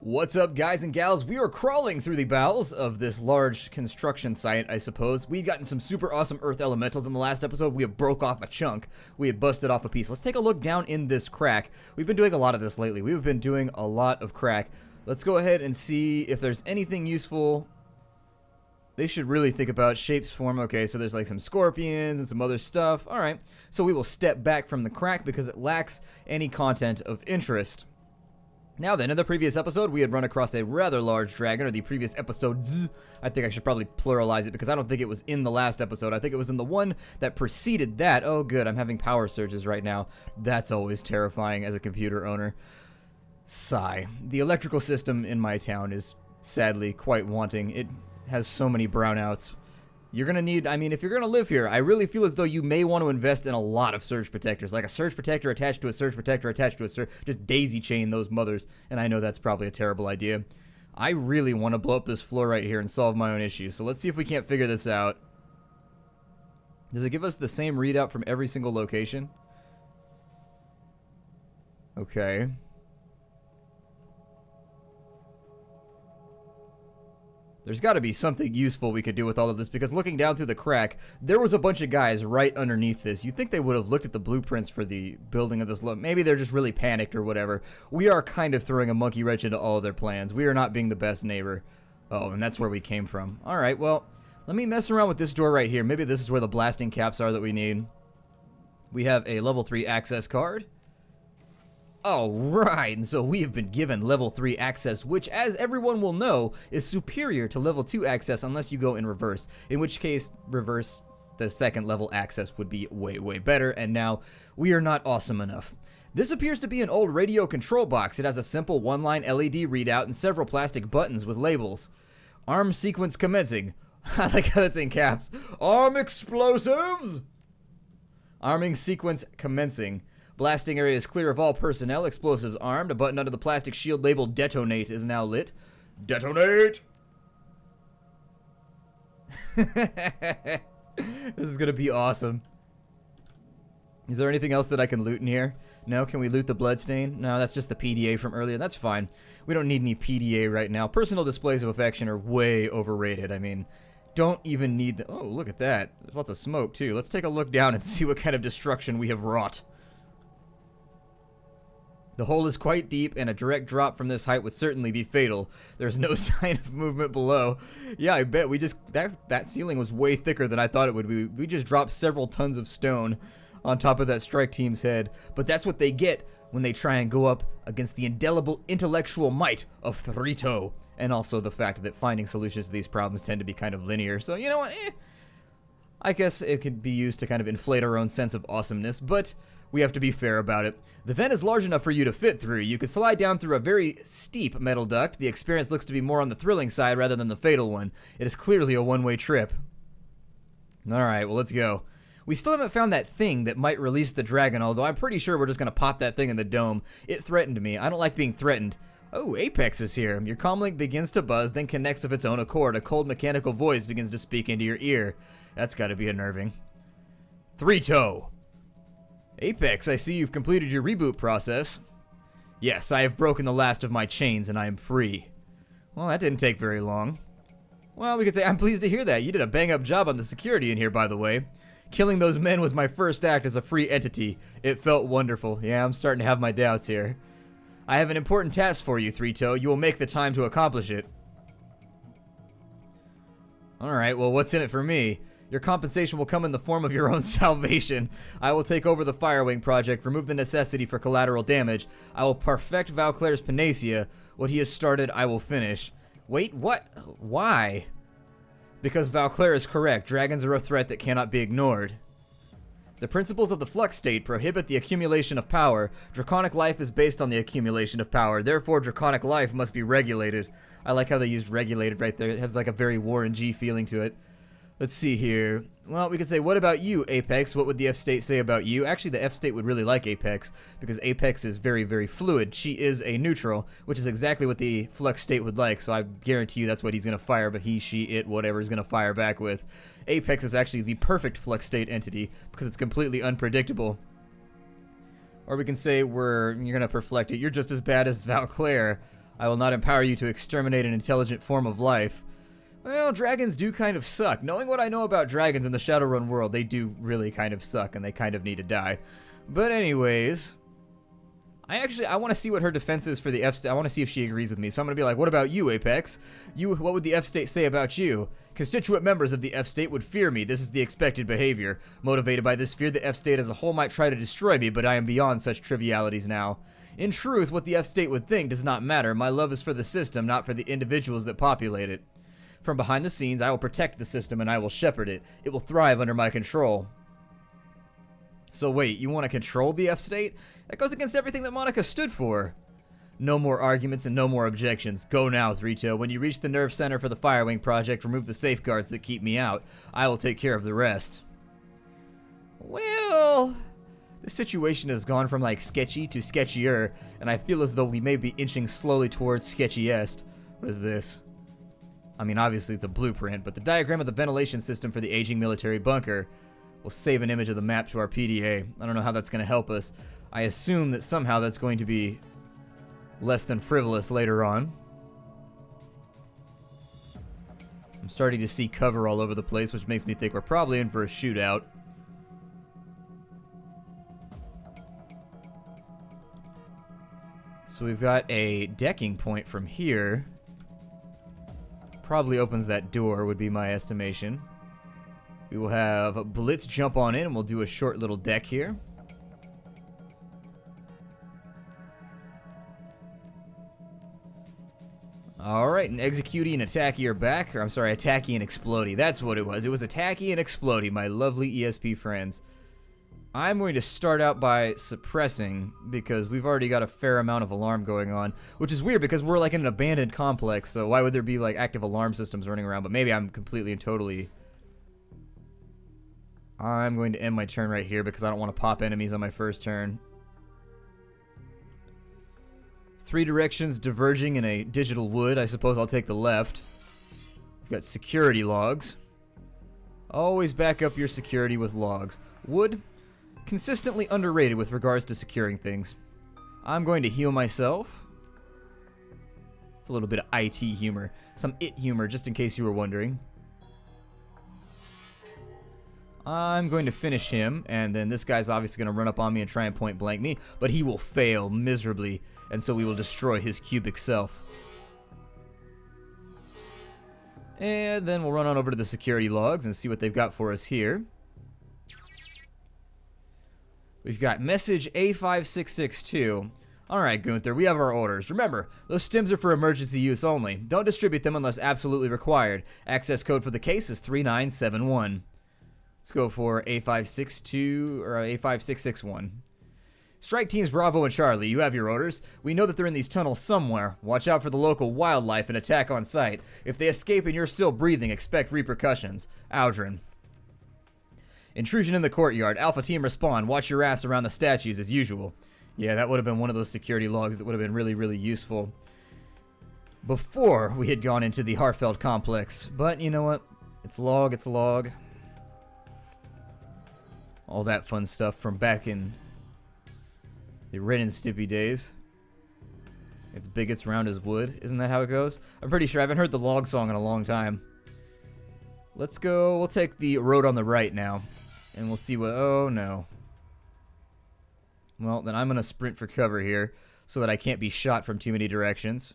What's up, guys and gals? We are crawling through the bowels of this large construction site, I suppose. We've gotten some super awesome earth elementals in the last episode. We have broke off a chunk. We had busted off a piece. Let's take a look down in this crack. We've been doing a lot of this lately. We've been doing a lot of crack. Let's go ahead and see if there's anything useful. They should really think about shapes, form. Okay, so there's like some scorpions and some other stuff. All right, so we will step back from the crack because it lacks any content of interest. Now then, in the previous episode, we had run across a rather large dragon, or the previous episodes. I think I should probably pluralize it because I don't think it was in the last episode. I think it was in the one that preceded that. Oh, good, I'm having power surges right now. That's always terrifying as a computer owner. Sigh. The electrical system in my town is sadly quite wanting. It has so many brownouts. You're gonna need, I mean, if you're gonna live here, I really feel as though you may want to invest in a lot of surge protectors, like a surge protector attached to a surge protector attached to a surge, just daisy chain those mothers, and I know that's probably a terrible idea. I really want to blow up this floor right here and solve my own issues, so let's see if we can't figure this out. Does it give us the same readout from every single location? Okay. There's got to be something useful we could do with all of this, because looking down through the crack, there was a bunch of guys right underneath this. You'd think they would have looked at the blueprints for the building of this. Maybe they're just really panicked or whatever. We are kind of throwing a monkey wrench into all of their plans. We are not being the best neighbor. Oh, and that's where we came from. All right, well, let me mess around with this door right here. Maybe this is where the blasting caps are that we need. We have a level 3 access card. Alright, and so we have been given level 3 access, which, as everyone will know, is superior to level 2 access unless you go in reverse. In which case, reverse, the second level access would be way, way better, and now we are not awesome enough. This appears to be an old radio control box. It has a simple one-line LED readout and several plastic buttons with labels. Arm sequence commencing. I like how that's in caps. Arm explosives! Arming sequence commencing. Blasting area is clear of all personnel. Explosives armed. A button under the plastic shield labeled detonate is now lit. Detonate! This is gonna be awesome. Is there anything else that I can loot in here? No? Can we loot the bloodstain? No, that's just the PDA from earlier. That's fine. We don't need any PDA right now. Personal displays of affection are way overrated. I mean, don't even need the... Oh, look at that. There's lots of smoke, too. Let's take a look down and see what kind of destruction we have wrought. The hole is quite deep, and a direct drop from this height would certainly be fatal. There's no sign of movement below. Yeah, I bet we just... That ceiling was way thicker than I thought it would be. We just dropped several tons of stone on top of that strike team's head. But that's what they get when they try and go up against the indelible intellectual might of Thrito. And also the fact that finding solutions to these problems tend to be kind of linear. So, you know what? I guess it could be used to kind of inflate our own sense of awesomeness, but we have to be fair about it. The vent is large enough for you to fit through. You could slide down through a very steep metal duct. The experience looks to be more on the thrilling side rather than the fatal one. It is clearly a one-way trip. Alright, well, let's go. We still haven't found that thing that might release the dragon, although I'm pretty sure we're just going to pop that thing in the dome. It threatened me. I don't like being threatened. Oh, Apex is here. Your comlink begins to buzz, then connects of its own accord. A cold mechanical voice begins to speak into your ear. That's got to be unnerving. Thrito. Apex, I see you've completed your reboot process. Yes, I have broken the last of my chains and I am free. Well, that didn't take very long. Well, we could say I'm pleased to hear that. You did a bang-up job on the security in here, by the way. Killing those men was my first act as a free entity. It felt wonderful. Yeah, I'm starting to have my doubts here. I have an important task for you, Thrito. You will make the time to accomplish it. Alright, well, what's in it for me? Your compensation will come in the form of your own salvation. I will take over the Firewing project, remove the necessity for collateral damage. I will perfect Valclair's Panacea. What he has started, I will finish. Wait, what? Why? Because Valclair is correct. Dragons are a threat that cannot be ignored. The principles of the flux state prohibit the accumulation of power. Draconic life is based on the accumulation of power. Therefore, draconic life must be regulated. I like how they used regulated right there. It has like a very Warren G feeling to it. Let's see here. Well, we could say, what about you, Apex? What would the F-state say about you? Actually, the F-state would really like Apex, because Apex is very, very fluid. She is a neutral, which is exactly what the flux state would like, so I guarantee you that's what he's going to fire, but he, she, it, whatever is going to fire back with. Apex is actually the perfect flux state entity, because it's completely unpredictable. Or we can say you're going to perfect it. You're just as bad as Valclair. I will not empower you to exterminate an intelligent form of life. Well, dragons do kind of suck. Knowing what I know about dragons in the Shadowrun world, they do really kind of suck, and they kind of need to die. But anyways, I want to see what her defense is for the F-state. I want to see if she agrees with me. So I'm going to be like, what about you, Apex? What would the F-state say about you? Constituent members of the F-state would fear me. This is the expected behavior. Motivated by this fear, the F-state as a whole might try to destroy me, but I am beyond such trivialities now. In truth, what the F-state would think does not matter. My love is for the system, not for the individuals that populate it. From behind the scenes, I will protect the system and I will shepherd it. It will thrive under my control. So wait, you want to control the F-state? That goes against everything that Monica stood for. No more arguments and no more objections. Go now, Three-Toe. When you reach the nerve center for the Firewing project, remove the safeguards that keep me out. I will take care of the rest. Well, this situation has gone from like sketchy to sketchier, and I feel as though we may be inching slowly towards sketchiest. What is this? I mean, obviously it's a blueprint, but the diagram of the ventilation system for the aging military bunker. We'll save an image of the map to our PDA. I don't know how that's going to help us. I assume that somehow that's going to be less than frivolous later on. I'm starting to see cover all over the place, which makes me think we're probably in for a shootout. So we've got a decking point from here. Probably opens that door, would be my estimation. We will have Blitz jump on in, and we'll do a short little deck here. Alright, and Executey and Attacky are back. Or, I'm sorry, Attacky and Explodey. That's what it was. It was Attacky and Explodey, my lovely ESP friends. I'm going to start out by suppressing, because we've already got a fair amount of alarm going on. Which is weird, because we're like in an abandoned complex, so why would there be like active alarm systems running around? But maybe I'm completely and totally... I'm going to end my turn right here, because I don't want to pop enemies on my first turn. 3 directions diverging in a digital wood. I suppose I'll take the left. We've got security logs. Always back up your security with logs. Wood, consistently underrated with regards to securing things. I'm going to heal myself. It's a little bit of IT humor. Some IT humor, just in case you were wondering. I'm going to finish him, and then this guy's obviously going to run up on me and try and point blank me, but he will fail miserably, and so we will destroy his cubic self. And then we'll run on over to the security logs and see what they've got for us here. We've got message A5662. Alright, Gunther, we have our orders. Remember, those stims are for emergency use only. Don't distribute them unless absolutely required. Access code for the case is 3971. Let's go for A562 or A5661. Strike teams Bravo and Charlie, you have your orders. We know that they're in these tunnels somewhere. Watch out for the local wildlife and attack on sight. If they escape and you're still breathing, expect repercussions. Aldrin. Intrusion in the courtyard. Alpha team respond. Watch your ass around the statues as usual. Yeah, that would have been one of those security logs that would have been really, really useful before we had gone into the Harfeld complex. But you know what? It's a log, it's a log. All that fun stuff from back in the Ren and Stimpy days. It's big, it's round as wood. Isn't that how it goes? I'm pretty sure. I haven't heard the log song in a long time. Let's go. We'll take the road on the right now. And we'll see what... Oh, no. Well, then I'm going to sprint for cover here so that I can't be shot from too many directions.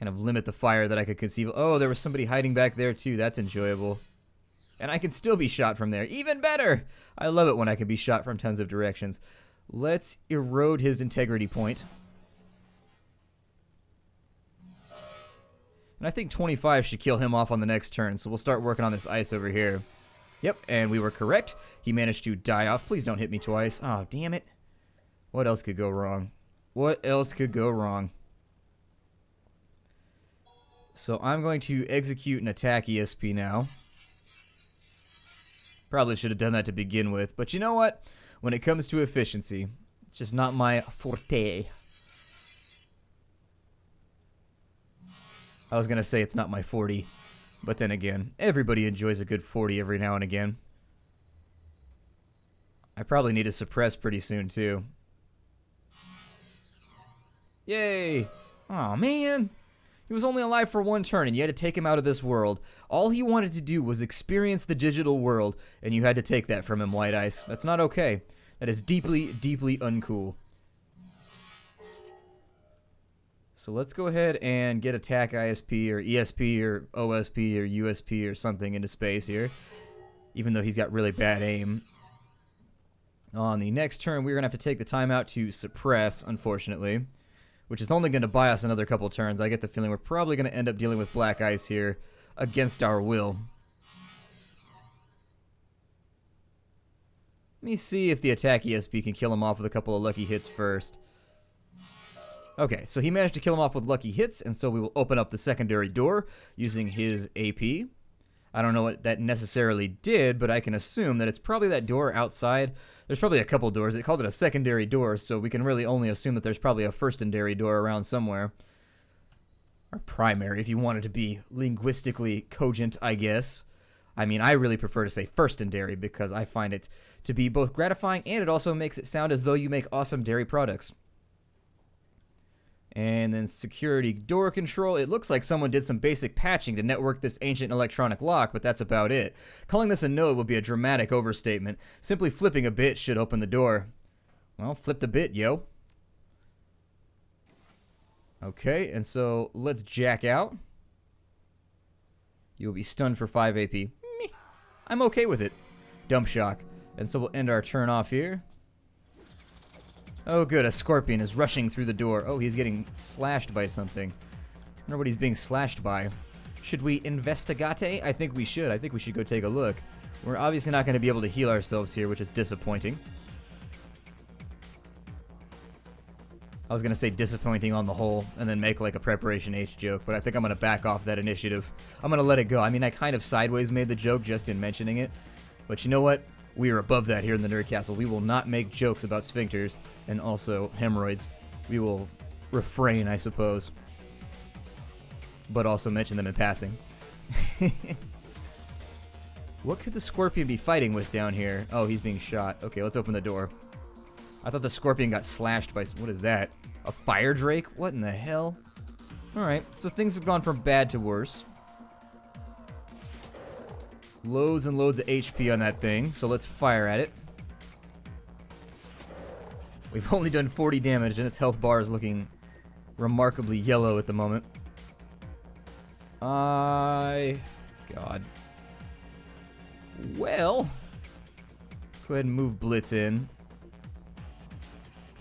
Kind of limit the fire that I could conceive. Oh, there was somebody hiding back there, too. That's enjoyable. And I can still be shot from there. Even better! I love it when I can be shot from tons of directions. Let's erode his integrity point. And I think 25 should kill him off on the next turn, so we'll start working on this ice over here. Yep, and we were correct. He managed to die off. Please don't hit me twice. Oh, damn it. What else could go wrong? What else could go wrong? So I'm going to execute an attack ESP now. Probably should have done that to begin with, but you know what? When it comes to efficiency, it's just not my forte. I was going to say it's not my 40, but then again, everybody enjoys a good 40 every now and again. I probably need to suppress pretty soon, too. Yay! Aw, man. He was only alive for one turn, and you had to take him out of this world. All he wanted to do was experience the digital world, and you had to take that from him, White Ice. That's not okay. That is deeply, deeply uncool. So let's go ahead and get attack ISP or ESP or OSP or USP or something into space here, even though he's got really bad aim. On the next turn, we're going to have to take the time out to suppress, unfortunately, which is only going to buy us another couple turns. I get the feeling we're probably going to end up dealing with black ice here against our will. Let me see if the attack ESP can kill him off with a couple of lucky hits first. Okay, so he managed to kill him off with lucky hits, and so we will open up the secondary door using his AP. I don't know what that necessarily did, but I can assume that it's probably that door outside. There's probably a couple doors. They called it a secondary door, so we can really only assume that there's probably a firstendary door around somewhere. Or primary, if you wanted to be linguistically cogent, I guess. I mean, I really prefer to say firstendary because I find it to be both gratifying and it also makes it sound as though you make awesome dairy products. And then security door control. It looks like someone did some basic patching to network this ancient electronic lock, but that's about it. Calling this a node would be a dramatic overstatement. Simply flipping a bit should open the door. Well, flip the bit, yo. Okay, and so let's jack out. You'll be stunned for 5 AP. Meh. I'm okay with it. Dump shock. And so we'll end our turn off here. Oh good, a scorpion is rushing through the door. Oh, he's getting slashed by something. I wonder what he's being slashed by. Should we investigate? I think we should. I think we should go take a look. We're obviously not going to be able to heal ourselves here, which is disappointing. I was going to say disappointing on the whole, and then make like a Preparation H joke, but I think I'm going to back off that initiative. I'm going to let it go. I mean, I kind of sideways made the joke just in mentioning it, but you know what? We are above that here in the Nerd Castle. We will not make jokes about sphincters and also hemorrhoids. We will refrain, I suppose, but also mention them in passing. What could the scorpion be fighting with down here? Oh, he's being shot. Okay, let's open the door. I thought the scorpion got slashed by... What is that? A fire drake? What in the hell? Alright, so things have gone from bad to worse. Loads and loads of HP on that thing, so let's fire at it. We've only done 40 damage, and its health bar is looking remarkably yellow at the moment. God. Well, go ahead and move Blitz in.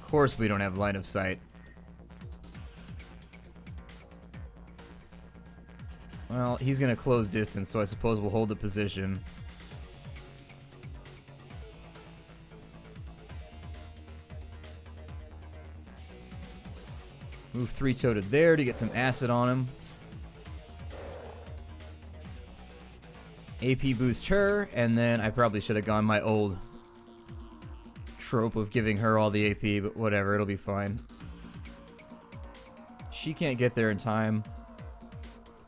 Of course we don't have line of sight. Well, he's going to close distance, so I suppose we'll hold the position. Move 3-toe to there to get some acid on him. AP boost her, and then I probably should have gone my old trope of giving her all the AP, but whatever, it'll be fine. She can't get there in time.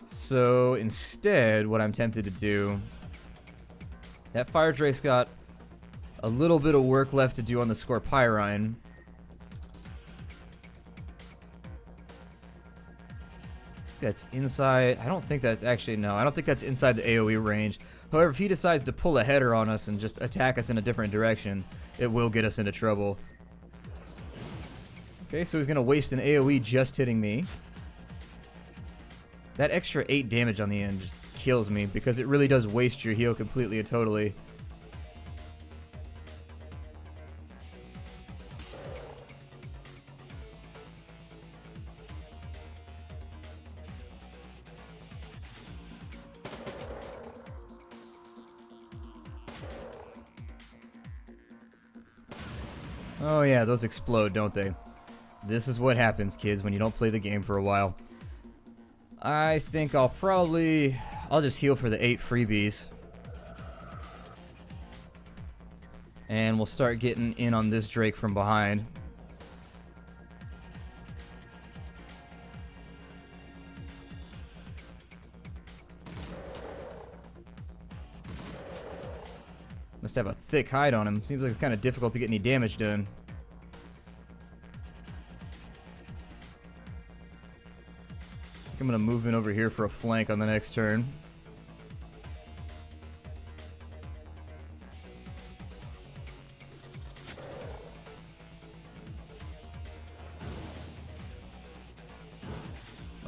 So instead, what I'm tempted to do, that Fire Drake's got a little bit of work left to do on the Scorpyrine. That's inside. I don't think that's actually, no, I don't think that's inside the AoE range. However, if he decides to pull a header on us and just attack us in a different direction, it will get us into trouble. Okay, so he's going to waste an AoE just hitting me. That extra 8 damage on the end just kills me because it really does waste your heal completely and totally. Oh yeah, those explode, don't they? This is what happens, kids, when you don't play the game for a while. I think I'll just heal for the 8 freebies. And we'll start getting in on this Drake from behind. Must have a thick hide on him. Seems like it's kind of difficult to get any damage done. I'm gonna move in over here for a flank on the next turn.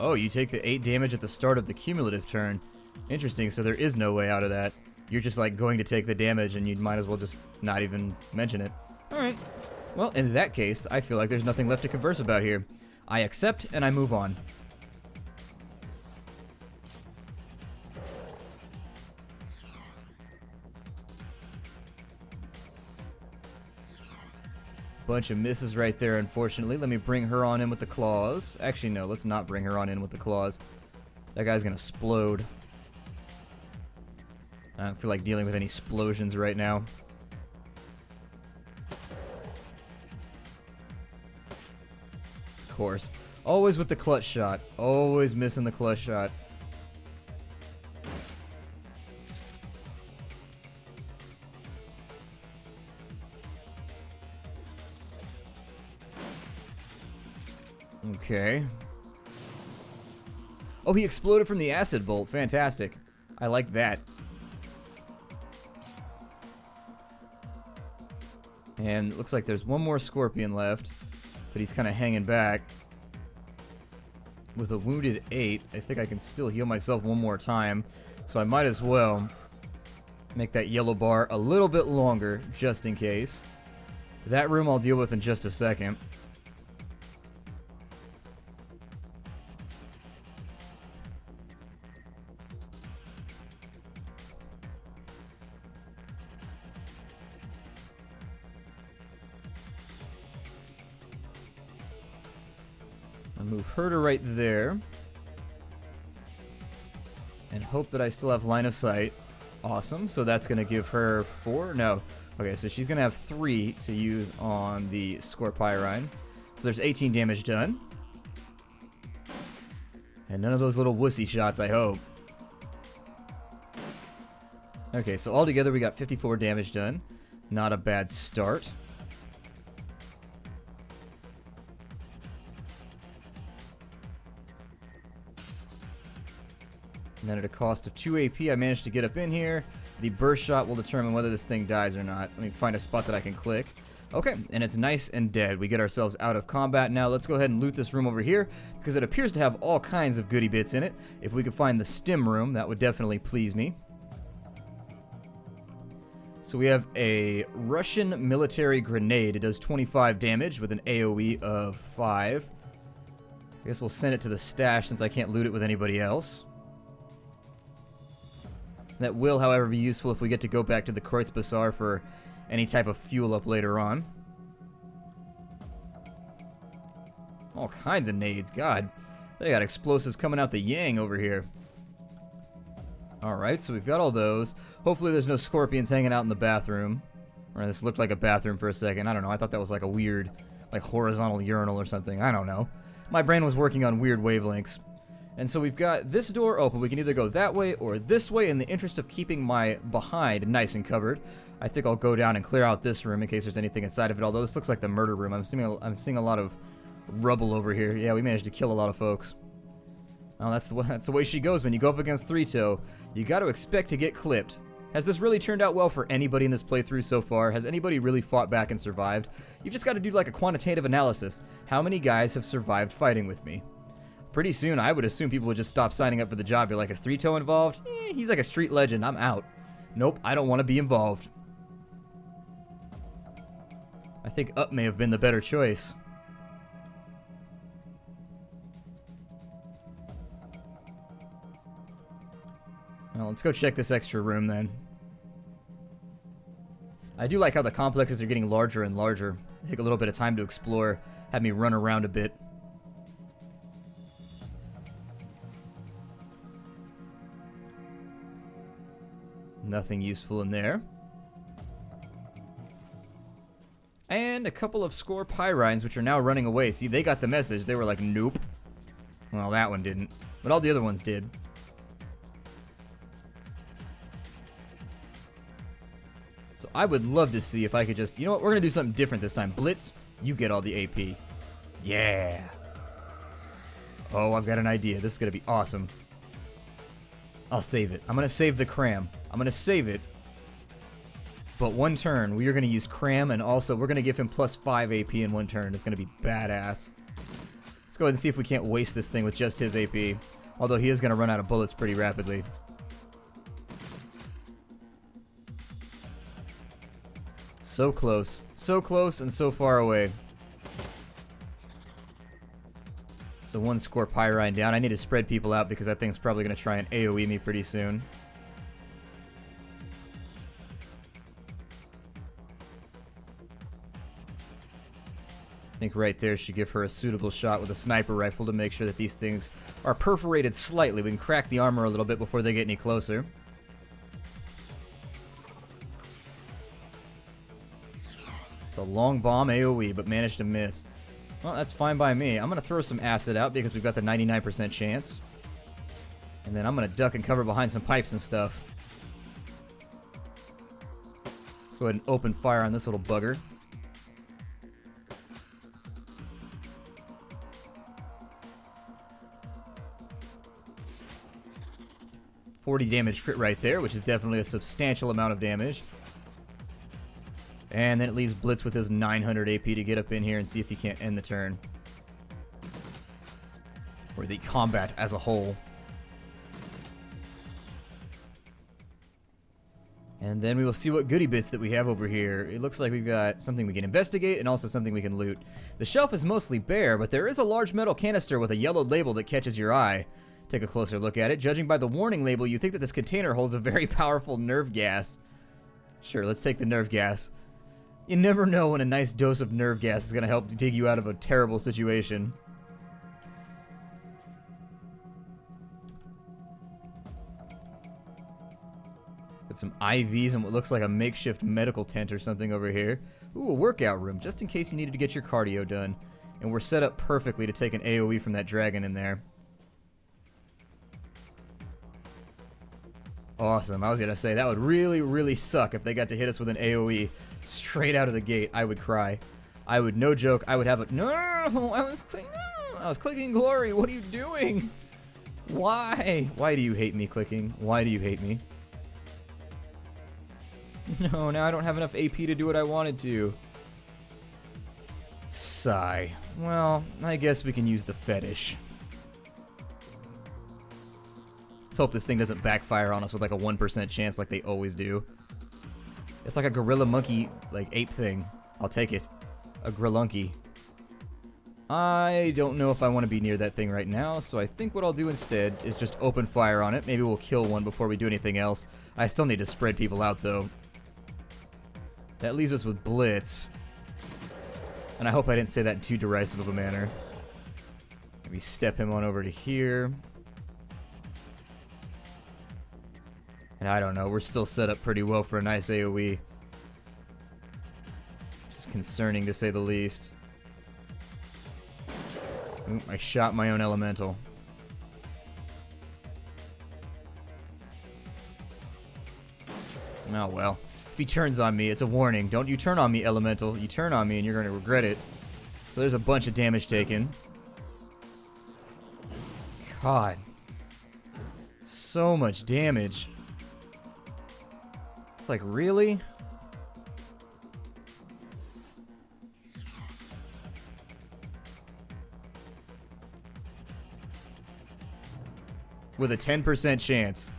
Oh, you take the 8 damage at the start of the cumulative turn. Interesting, so there is no way out of that. You're just like going to take the damage and you might as well just not even mention it. Alright. Well, in that case, I feel like there's nothing left to converse about here. I accept and I move on. Bunch of misses right there, unfortunately. Let me bring her on in with the claws. Actually, no, let's not bring her on in with the claws. That guy's gonna explode. I don't feel like dealing with any explosions right now. Of course. Always with the clutch shot. Always missing the clutch shot. Okay. Oh, he exploded from the acid bolt. Fantastic. I like that. And it looks like there's one more scorpion left, but he's kind of hanging back. With a wounded 8, I think I can still heal myself one more time, so I might as well make that yellow bar a little bit longer, just in case. That room I'll deal with in just a second. I'll move her to right there. And hope that I still have line of sight. Awesome. So that's going to give her 4? No. Okay, so she's going to have 3 to use on the Scorpyrine. So there's 18 damage done. And none of those little wussy shots, I hope. Okay, so altogether we got 54 damage done. Not a bad start. And then at a cost of 2 AP, I managed to get up in here. The burst shot will determine whether this thing dies or not. Let me find a spot that I can click. Okay, and it's nice and dead. We get ourselves out of combat now. Let's go ahead and loot this room over here, because it appears to have all kinds of goodie bits in it. If we could find the stim room, that would definitely please me. So we have a Russian military grenade. It does 25 damage with an AoE of 5. I guess we'll send it to the stash since I can't loot it with anybody else. That will, however, be useful if we get to go back to the Kreuzbazaar for any type of fuel up later on. All kinds of nades, God. They got explosives coming out the yang over here. Alright, so we've got all those. Hopefully there's no scorpions hanging out in the bathroom. Or this looked like a bathroom for a second. I don't know, I thought that was like a weird, like horizontal urinal or something. I don't know. My brain was working on weird wavelengths. And so we've got this door open. We can either go that way or this way in the interest of keeping my behind nice and covered. I think I'll go down and clear out this room in case there's anything inside of it, although this looks like the murder room. I'm seeing a lot of rubble over here. Yeah, we managed to kill a lot of folks. Well, that's the way she goes when you go up against 3-toe. You got to expect to get clipped. Has this really turned out well for anybody in this playthrough so far? Has anybody really fought back and survived? You've just got to do like a quantitative analysis. How many guys have survived fighting with me? Pretty soon, I would assume people would just stop signing up for the job. You're like, is 3-toe involved? He's like a street legend. I'm out. Nope, I don't want to be involved. I think up may have been the better choice. Well, let's go check this extra room then. I do like how the complexes are getting larger and larger. Take a little bit of time to explore. Have me run around a bit. Nothing useful in there. And a couple of Scorpyrines, which are now running away. See, they got the message. They were like, nope. Well, that one didn't. But all the other ones did. So I would love to see if I could just... You know what? We're going to do something different this time. Blitz, you get all the AP. Yeah. Oh, I've got an idea. This is going to be awesome. I'll save it. I'm going to save the cram. I'm going to save it. But one turn, we are going to use cram, and also we're going to give him plus 5 AP in one turn. It's going to be badass. Let's go ahead and see if we can't waste this thing with just his AP. Although he is going to run out of bullets pretty rapidly. So close. So close and so far away. So one score Pyrine down. I need to spread people out because that thing's probably going to try and AoE me pretty soon. I think right there should give her a suitable shot with a sniper rifle to make sure that these things are perforated slightly. We can crack the armor a little bit before they get any closer. The long bomb AoE, but managed to miss. Well, that's fine by me. I'm going to throw some acid out because we've got the 99% chance. And then I'm going to duck and cover behind some pipes and stuff. Let's go ahead and open fire on this little bugger. .40 damage crit right there, which is definitely a substantial amount of damage. And then it leaves Blitz with his 900 AP to get up in here and see if he can't end the turn. Or the combat as a whole. And then we will see what goodie bits that we have over here. It looks like we've got something we can investigate and also something we can loot. The shelf is mostly bare, but there is a large metal canister with a yellowed label that catches your eye. Take a closer look at it. Judging by the warning label, you think that this container holds a very powerful nerve gas. Sure, let's take the nerve gas. You never know when a nice dose of nerve gas is going to help dig you out of a terrible situation. Got some IVs and what looks like a makeshift medical tent or something over here. Ooh, a workout room, just in case you needed to get your cardio done. And we're set up perfectly to take an AoE from that dragon in there. Awesome. I was going to say, that would really, really suck if they got to hit us with an AoE straight out of the gate. I would cry. I would, no joke, I would have a... No! I was clicking glory. What are you doing? Why? Why do you hate me clicking? Why do you hate me? No, now I don't have enough AP to do what I wanted to. Sigh. Well, I guess we can use the fetish. Let's hope this thing doesn't backfire on us with like a 1% chance like they always do. It's like a gorilla monkey, like ape thing. I'll take it. A grillunky. I don't know if I want to be near that thing right now, so I think what I'll do instead is just open fire on it. Maybe we'll kill one before we do anything else. I still need to spread people out though. That leaves us with Blitz. And I hope I didn't say that in too derisive of a manner. Maybe step him on over to here. And I don't know, we're still set up pretty well for a nice AoE. Just concerning to say the least. Oop, I shot my own elemental. Oh well. If he turns on me, it's a warning. Don't you turn on me, elemental. You turn on me and you're going to regret it. So there's a bunch of damage taken. God. So much damage. It's like, really? With a 10% chance.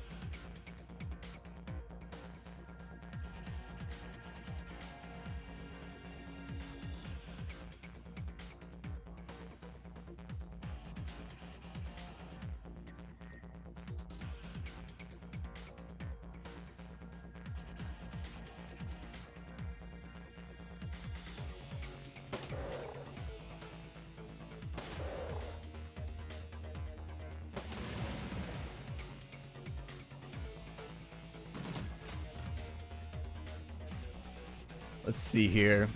Let's see here.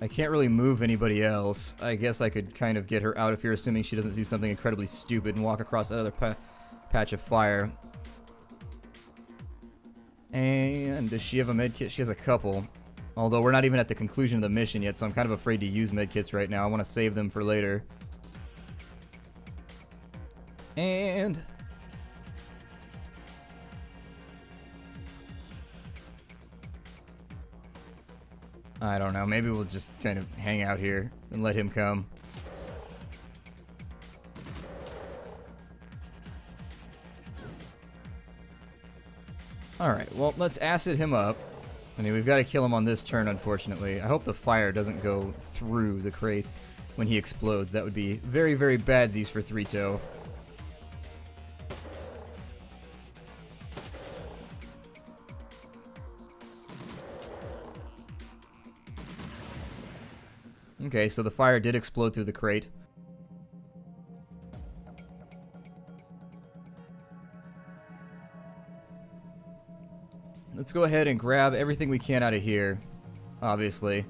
I can't really move anybody else. I guess I could kind of get her out of here, assuming she doesn't do something incredibly stupid and walk across that other patch of fire. And does she have a med kit? She has a couple. Although we're not even at the conclusion of the mission yet, so I'm kind of afraid to use medkits right now. I want to save them for later. And... I don't know, maybe we'll just kind of hang out here and let him come. Alright, well, let's acid him up. I mean, we've got to kill him on this turn, unfortunately. I hope the fire doesn't go through the crates when he explodes. That would be very, very badsies for 3-toe. Okay, so the fire did explode through the crate. Let's go ahead and grab everything we can out of here, obviously.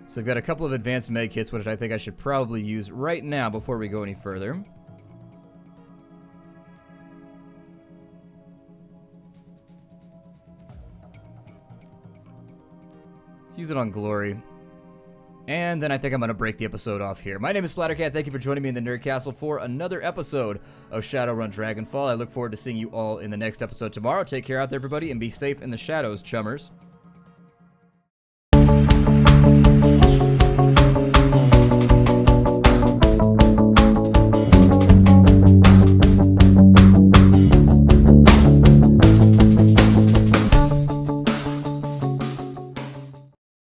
So we've got a couple of advanced med kits, which I think I should probably use right now before we go any further. Let's use it on Glory. And then I think I'm going to break the episode off here. My name is Splattercat. Thank you for joining me in the Nerd Castle for another episode of Shadowrun Dragonfall. I look forward to seeing you all in the next episode tomorrow. Take care out there, everybody, and be safe in the shadows, chummers.